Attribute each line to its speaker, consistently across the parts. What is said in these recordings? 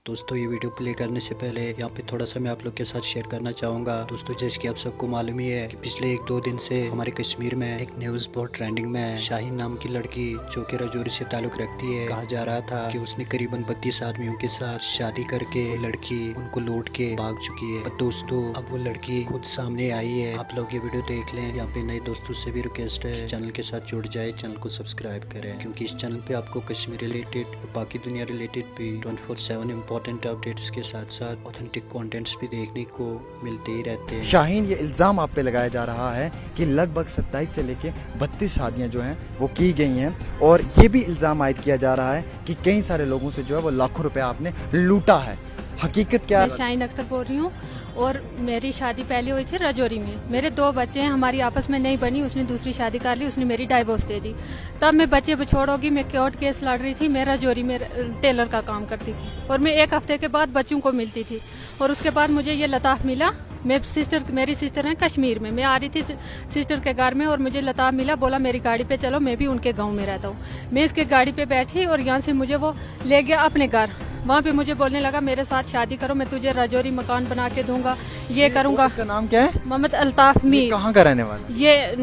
Speaker 1: दोस्तों ये video play करने से पहले यहाँ पे थोड़ा सा मैं आप लोग के साथ शेयर करना चाहूँगा। दोस्तों जैसे कि आप सबको मालूम ही है कि पिछले 1-2 दिन से हमारे कश्मीर में एक न्यूज़ बहुत ट्रेंडिंग में है। शाहीन नाम की लड़की जो कि राजौरी से ताल्लुक रखती है, कहा जा रहा था कि उसने करीबन 32 आदमियों के साथ शादी करके लड़की उनको लौट के भाग चुकी है। पर दोस्तों अब वो लड़की खुद सामने आई है। आप लोग ये वीडियो देख लें। यहाँ पे नए दोस्तों से भी रिक्वेस्ट है चैनल के साथ जुड़ जाए, चैनल को सब्सक्राइब करें, क्योंकि इस चैनल पे आपको कश्मीर रिलेटेड बाकी दुनिया रिलेटेड भी 24/7 इम्पोर्टेंट अपडेट्स के साथ साथ ऑथेंटिक कंटेंट्स भी देखने को मिलते ही रहते हैं।
Speaker 2: शाहीन, ये इल्ज़ाम आप पे लगाया जा रहा है कि लगभग 27 से लेके 32 शादियां जो हैं वो की गई हैं, और ये भी इल्ज़ाम आयद किया जा रहा है कि कई सारे लोगों से जो है वो लाखों रुपए आपने लूटा है। हकीकत क्या है?
Speaker 3: मैं शाहीन अख्तर बोल रही हूँ और मेरी शादी पहले हुई थी राजौरी में। मेरे 2 बच्चे हैं, हमारी आपस में नहीं बनी, उसने दूसरी शादी कर ली, उसने मेरी डाइवोर्स दे दी। तब मैं बच्चे छोड़ोगी, मैं कोर्ट केस लड़ रही थी। मैं राजौरी में टेलर का काम करती थी और मैं 1 हफ्ते के बाद बच्चों को मिलती थी। और उसके बाद मुझे ये लताफ मिला। मेरी सिस्टर है कश्मीर में। मैं आ रही थी सिस्टर के घर में और मुझे लताफ मिला, बोला मेरी गाड़ी पे चलो, मैं भी उनके गाँव में रहता हूँ। मैं इसके गाड़ी पे बैठी और यहाँ से मुझे वो ले गया अपने घर। वहाँ पे मुझे बोलने लगा मेरे साथ शादी करो, मैं तुझे राजौरी मकान बना के दूंगा, ये करूंगा।
Speaker 2: इसका नाम क्या है?
Speaker 3: मोहम्मद अल्ताफ मीर।
Speaker 2: कहाँ का रहने वाला?
Speaker 3: ये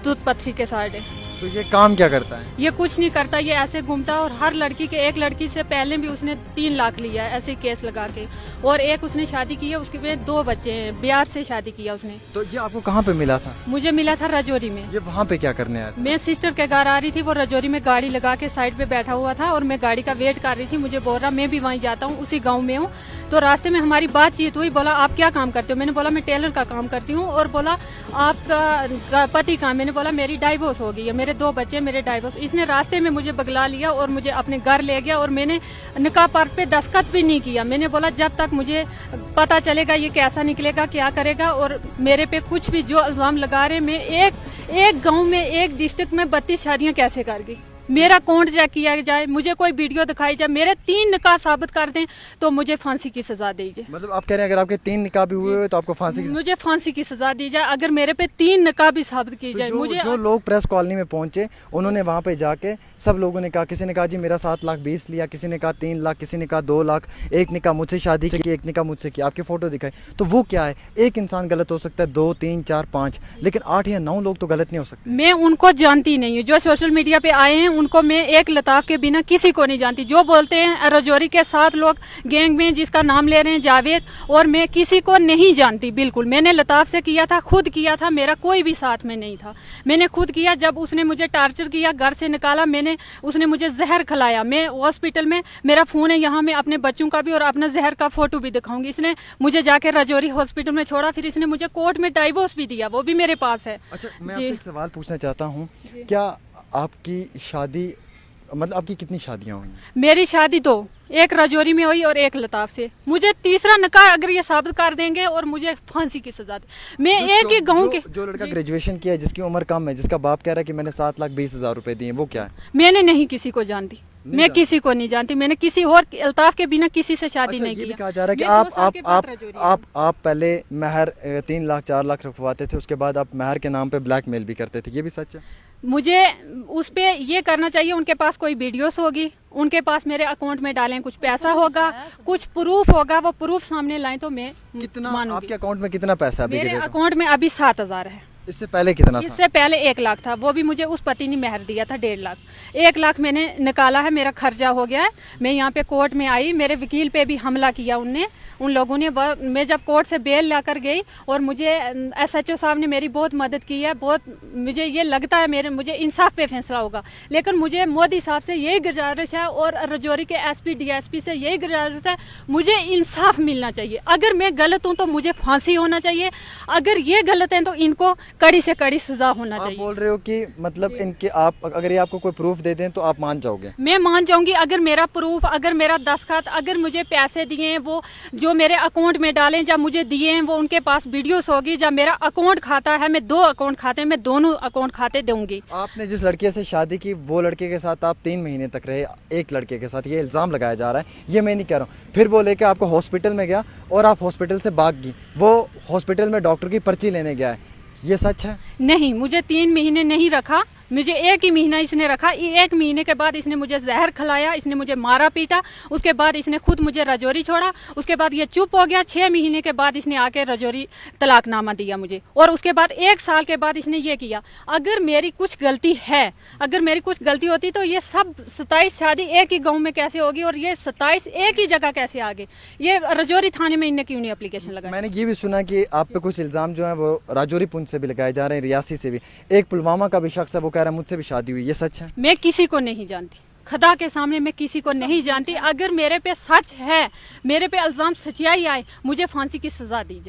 Speaker 3: दूध पत्थरी के साइड है।
Speaker 2: तो ये काम क्या करता है?
Speaker 3: ये कुछ नहीं करता, ये ऐसे घूमता है और हर लड़की के, एक लड़की से पहले भी उसने 3 लाख लिया है ऐसे केस लगा के। और एक उसने शादी की है, उसके में 2 बच्चे हैं, बिहार से शादी किया उसने।
Speaker 2: तो ये आपको कहाँ पे मिला था?
Speaker 3: मुझे मिला था राजौरी में।
Speaker 2: ये वहाँ पे क्या करने आया था?
Speaker 3: मैं सिस्टर के घर आ रही थी, वो राजौरी में गाड़ी लगा के साइड पे बैठा हुआ था और मैं गाड़ी का वेट कर रही थी। मुझे बोल रहा मैं भी वहीं जाता हूँ, उसी गाँव में हूँ। तो रास्ते में हमारी बातचीत हुई। बोला आप क्या काम करते हो? मैंने बोला मैं टेलर का काम करती हूँ। और बोला आपका पति कहाँ? मैंने बोला मेरी डाइवोर्स हो गई है, मेरे 2 बच्चे, मेरे डाइवोर्स। इसने रास्ते में मुझे बगला लिया और मुझे अपने घर ले गया और मैंने निकाह पर पे दस्तखत भी नहीं किया। मैंने बोला जब तक मुझे पता चलेगा ये कैसा निकलेगा, क्या करेगा। और मेरे पे कुछ भी जो इल्जाम लगा रहे, मैं एक गाँव में, एक डिस्ट्रिक्ट में 32 शादियाँ कैसे कर गई? मेरा अकाउंट चेक किया जाए, मुझे कोई वीडियो दिखाई जाए, मेरे 3 निकाह साबित कर दें तो मुझे फांसी की सजा दीजिए।
Speaker 2: मतलब आप कह रहे हैं अगर आपके 3 निकाह भी हुए तो आपको फांसी की...
Speaker 3: मुझे फांसी की सजा दी जाए अगर मेरे पे 3 निकाह भी साबित की जाए। मुझे
Speaker 2: जो लोग प्रेस कॉलोनी में पहुंचे, उन्होंने वहां पे जाके सब लोगों ने कहा, किसी ने कहा जी मेरा 7 लाख 20 लिया, किसी ने कहा 3 लाख, किसी ने कहा 2 लाख, एक ने कहा मुझसे शादी की, एक ने कहा मुझसे की। आपकी फोटो दिखाई तो वो क्या है? एक इंसान गलत हो सकता है, 2, 3, 4, 5, लेकिन 8 या 9 लोग तो गलत नहीं हो सकते।
Speaker 3: मैं उनको जानती नहीं हूँ, जो सोशल मीडिया पे आए हैं उनको मैं एक लताफ के बिना किसी को नहीं जानती। जो बोलते हैं राजौरी के 7 लोग गैंग में, जिसका नाम ले रहे हैं जावेद, और मैं किसी को नहीं जानती बिल्कुल। मैंने लताफ से किया था, खुद किया था, मेरा कोई भी साथ में नहीं था। मैंने खुद किया। जब उसने मुझे टॉर्चर किया, घर से निकाला, उसने मुझे जहर खिलाया। मैं हॉस्पिटल में, मेरा फोन है यहाँ, मैं अपने बच्चों का भी और अपना जहर का फोटो भी दिखाऊंगी। इसने मुझे जाके राजौरी हॉस्पिटल में छोड़ा, फिर इसने मुझे कोर्ट में डाइवोर्स भी दिया, वो भी मेरे पास है।
Speaker 2: अच्छा, मैं आपसे एक सवाल पूछना चाहता हूँ, क्या आपकी शादी, मतलब आपकी कितनी शादियां हुई?
Speaker 3: मेरी शादी 2, एक राजौरी में हुई और एक लताफ से। मुझे तीसरा निकाह अगर ये साबित कर देंगे और मुझे फांसी की सजा दे। मैं एक ही गाँव के,
Speaker 2: जो लड़का ग्रेजुएशन किया है, जिसकी उम्र कम है, जिसका बाप कह रहा है कि मैंने 7,20,000 रुपए दिए, वो क्या है?
Speaker 3: मैंने नहीं किसी को जानती, मैं किसी को नहीं जानती। मैंने किसी और अल्ताफ के बिना किसी से शादी नहीं की।
Speaker 2: कहा जा रहा है कि आप पहले महर 3 लाख 4 लाख रखवाते थे, उसके बाद आप महर के नाम पे ब्लैकमेल भी करते थे, ये भी सच है?
Speaker 3: मुझे उस पे ये करना चाहिए, उनके पास कोई वीडियोस होगी, उनके पास मेरे अकाउंट में डालें, कुछ पैसा होगा, कुछ प्रूफ होगा, वो प्रूफ सामने लाएं तो मैं
Speaker 2: कितना मानूंगी। आपके अकाउंट में कितना पैसा अभी?
Speaker 3: मेरे अकाउंट में अभी 7,000 है।
Speaker 2: इससे पहले कितना था?
Speaker 3: इससे पहले 1 लाख था, वो भी मुझे उस पति ने मेहर दिया था 1.5 लाख। 1 लाख मैंने निकाला है, मेरा खर्चा हो गया है। मैं यहाँ पे कोर्ट में आई, मेरे वकील पे भी हमला किया उन लोगों ने। मैं जब कोर्ट से बेल लाकर गई और मुझे SHO साहब ने मेरी बहुत मदद की है, बहुत मुझे ये लगता है मुझे इंसाफ पे फैसला होगा। लेकिन मुझे मोदी साहब से यही गुजारिश है और राजौरी के SP DSP से यही गुजारिश है, मुझे इंसाफ मिलना चाहिए। अगर मैं गलत हूँ तो मुझे फांसी होना चाहिए, अगर ये गलत है तो इनको कड़ी से कड़ी सजा होना चाहिए।
Speaker 2: आप बोल रहे हो कि मतलब इनके अगर ये आपको कोई प्रूफ दे दें तो आप मान जाओगे?
Speaker 3: मैं मान जाऊंगी अगर मेरा प्रूफ, अगर मेरा दस्तखत, अगर मुझे पैसे दिए हैं वो जो मेरे अकाउंट में डालें, जब मुझे दिए हैं वो उनके पास वीडियोस होगी। जब मेरा अकाउंट खाता है, मैं 2 अकाउंट खाते, मैं दोनों अकाउंट खाते दूंगी।
Speaker 2: आपने जिस लड़के से शादी की, वो लड़के के साथ आप 3 महीने तक रहे, एक लड़के के साथ, ये इल्जाम लगाया जा रहा है, ये मैं नहीं कह रहा हूँ। फिर वो लेके आपको हॉस्पिटल में गया और आप हॉस्पिटल से भाग गई, वो हॉस्पिटल में डॉक्टर की पर्ची लेने गया है, ये सच है?
Speaker 3: नहीं, मुझे 3 महीने नहीं रखा, मुझे 1 ही महीना इसने रखा। 1 महीने के बाद इसने मुझे जहर खिलाया, इसने मुझे मारा पीटा। उसके बाद इसने खुद मुझे रजौरी छोड़ा। उसके बाद ये चुप हो गया। 6 महीने के बाद इसने आके रजौरी तलाकनामा दिया मुझे, और उसके बाद 1 साल के बाद इसने ये किया। अगर मेरी कुछ गलती है, अगर मेरी कुछ गलती होती तो ये सब 27 शादी एक ही गाँव में कैसे होगी, और ये 27 एक ही जगह कैसे आ गए? ये रजौरी थाने में इनने क्यों नहीं एप्लीकेशन लगाई?
Speaker 2: मैंने ये भी सुना कि आप पे कुछ इल्ज़ाम जो है वो राजौरी पुंछ से भी लगाए जा रहे हैं, रियासी से भी। एक पुलवामा का भी शख्स है, वो कह रहा है मुझसे भी शादी हुई, ये सच है?
Speaker 3: मैं किसी को नहीं जानती, खुदा के सामने मैं किसी को नहीं जानती। अगर मेरे पे सच है, मेरे पे इल्ज़ाम सच्चाई आए, मुझे फांसी की सज़ा दी जाए।